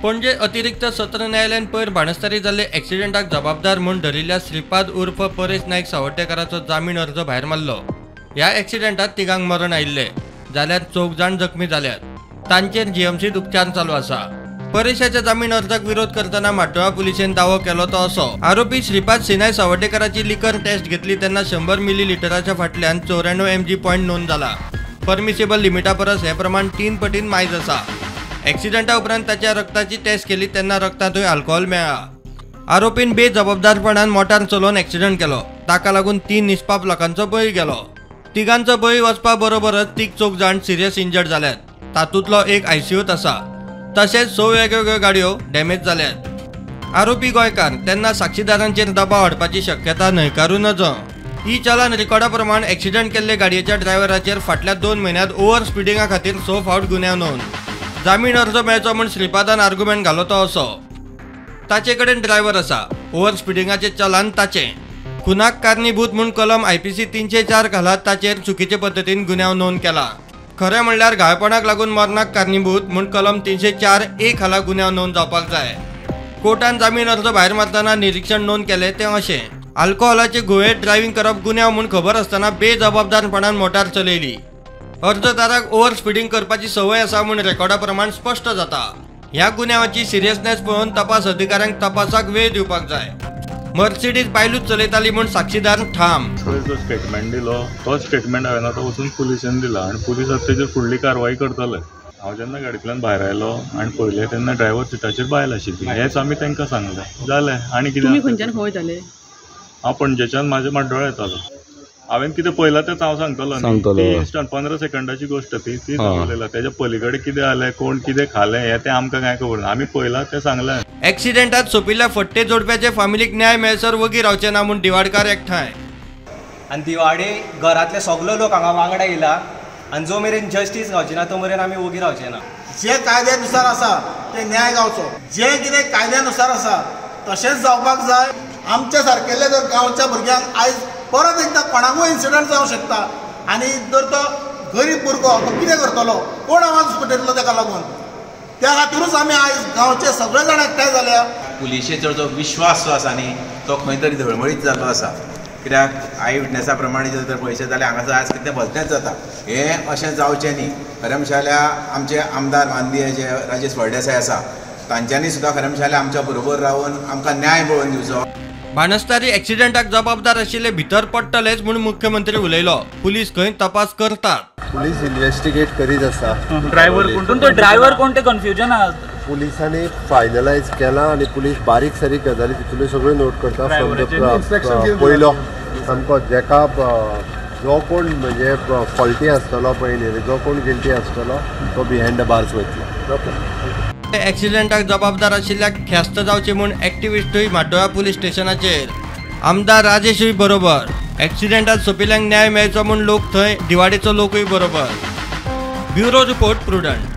पणजे अतिरिक्त सत्र न्यायालयान पयर बाणस्तारी जाल्ले एक्सिडेंटाक जबाबदार म्हूण धरिल्ल्या श्रीपाद उर्फ परेश नायक सावड्डेकराचो जामीन अर्ज भायर मारलो। ह्या एक्सिडेंटात तिगांक मरण आयिल्ले, जाल्यार 4 जाण जखमी जाल्यात। तांचेर जीएमसीत उपचार चालू आसा। परेशाच्या जामीन अर्जाक विरोध करतना माटोळा पुलिसेन दावो केलो तो असो। आरोपी श्रीपाद सिनाय सावड्डेकराची लिकर टेस्ट घेतली तेन्ना 100 मिलीलिटराच्या फाटल्यान 94 mg पॉइंट नोंद जाला। परमिसेबल लिमिटा परस हे प्रमाण 3 पटीन मायज आसा। एक्सिडेंटा उपरांत ताच्या रक्ताची टेस्ट केली तेन्ना रक्तांतूय अल्कोहोल मेळ्ळा। आरोपीन बेजबाबदारपणान मोटार चलोवन एक्सिडेंट केलो, ताका लागून 3 निष्पाप लोकांचो बळी गेलो। तिगांचो बळी वचपा बरोबरच 4 जाण सिरियस इंजर्ड जाल्यात। तातूंतलो एक आयसीयूत आसा। तशेंच 6 वेगवेगळ्यो गाडयो डॅमेज जाल्यात। आरोपी गोंयकार तेन्ना साक्षीदारांचेर दबाव हाडपाची शक्यता न्हयकारू नजो। ही चलन रिकॉर्डा प्रमाण एक्सिडेंट केल्ले गाडयेच्या ड्रायव्हराचेर फाटल्या 2 म्हयन्यांत ओव्हर स्पिडिंगा खातीर 6 फावट गुन्यांव नोंद। जामीन अर्ज मेळचो म्हूण श्रीपादान आर्ग्युमेंट घालो तो असो। ताचे कडेन ड्रायव्हर आसा, ओव्हर स्पिडिंगाचें चलन ताचें। खुनाक कारणीभूत म्हूण कलम IPC 304 घालत ताचेर चुकीचे पद्दतीन गुन्यांव नोंद केला। खरें म्हणल्यार घाळपणाक लागून मरणाक कारणीभूत म्हूण कलम 304A खाला गुन्यांव नोंद जावपाक जाय। कोर्टान जामीन अर्ज भायर मारतना निरीक्षण नोंद केलें तें अशें। आल्कोहोलाचे गुळयेंत ड्रायव्हिंग करप गुन्यांव म्हूण खबर आसतना बेजबाबदारपणान मोटार चलयली। अर्जदाराक ओव्हर स्पिडिंग करपाची संवय आसा म्हूण रेकॉर्डा प्रमाण स्पश्ट जाता। ह्या गुन्यांवाची सिरियसनेस पळोवन तपास अधिकाऱ्यांक तपासाक वेळ दिवपाक जाय। मर्सिडीज बायलूच चलयताली म्हूण साक्षीदार ठाम। जो स्टेटमेंट दिलो तो स्टेटमेंट हांवें आतां वचून पुलिशेन दिला आनी पुलीस आतां तेजेर फुडली कारवाई करतले। हांव जेन्ना गाडयेंतल्यान भायर आयलो आनी पळयलें तेन्ना ड्रायव्हर सिटाचेर बायल आशिल्ली, हेंच आमी तांकां सांगलें। जालें आनी कितें? तुमी खंयच्यान खंय वयताले? हांव पणजेच्यान म्हाजे माड्डोळा येतालो। हांवें कितें पळयलां तें हांव सांगतलो। इन्स्टंट 15 सेकंदाची गोश्ट ती उलयला। तेच्या पलीकडे कितें जालें, कोण कितें खालें हें तें आमकां कांय खबर ना। आमी पळयलां तें सांगलें। एक्सिडेंटात सोंपिल्ल्या फट्टे जोडप्याचे फामिलीक न्याय मेळसर वगीर रावचे ना म्हूण दिवाडकार एकठांय। आनी दिवाडे घरांतले सगळे लोक हांगा वांगडा येयला आनी जो मेरेन जस्टीस गावची ना तो मेरेन आमी वगीर रावचे ना। जे कायद्यानुसार आसा ते न्याय गावचो, जे कितें कायद्यानुसार आसा तशेंच जावपाक जाय। आमच्या सारकेल्या जर गांवच्या भुरग्यांक आयज परत एकदां कोणाकूय इन्सिडंट जावं शकता आनी जर तो गरीब भुरगो तो कितें करतलो, कोण आवाज फुटयतलो ताका लागून? त्या खातीरूच आमी आयज गांवचे सगळे जाण एकठांय जाल्या। पुलिशेचो जो विश्वास जो आसा न्ही तो खंय तरी धळमळीत जाल्लो आसा। कित्याक आय विटनेसा प्रमाणे जर पळयशें जाल्यार हांगासर आज कितें भलतेंच जाता। हें अशें जावचें न्ही। खरें म्हणशें जाल्यार आमचे आमदार माननीय जे राजेश फळदेसाय आसा तांच्यांनी सुद्दां खरें म्हणशें जाल्यार आमच्या बरोबर रावन आमकां न्याय पळोवन दिवचो। बाणस्तारी एक्सिडेंटाक जबाबदार आशिल्ले भितर पडटलेच म्हूण मुख्यमंत्री उलयलो। पुलीस खंय तपास करतात। पुलीस इन्व्हेस्टिगेट करीत आसा। ड्रायव्हर कोण ते कन्फ्युजन आसा। पुलिसांनी फायनलायज केला आनी पुलीस बारीक सारीक गजाली तितून सगळ्यो नोट करता। पयलो सामको जेका जो कोण म्हणजे फॉल्टी आसतलो पळय न्ही, जो कोण गिल्टी आसतलो तो बिहायंड द बार्स वयतलो। एक्सिडेंटाक जबाबदार आशिल्ल्या ख्यास्त जावचे म्हूण एक्टिविस्टूय माटोळा पुलीस स्टेशनाचेर। आमदार राजेशूय बरोबर। एक्सिडेंटात सोंपिल्ल्यांक न्याय मेळचो म्हूण लोक थंय दिवाडेचो लोकूय बरोबर। Bureau report prudent.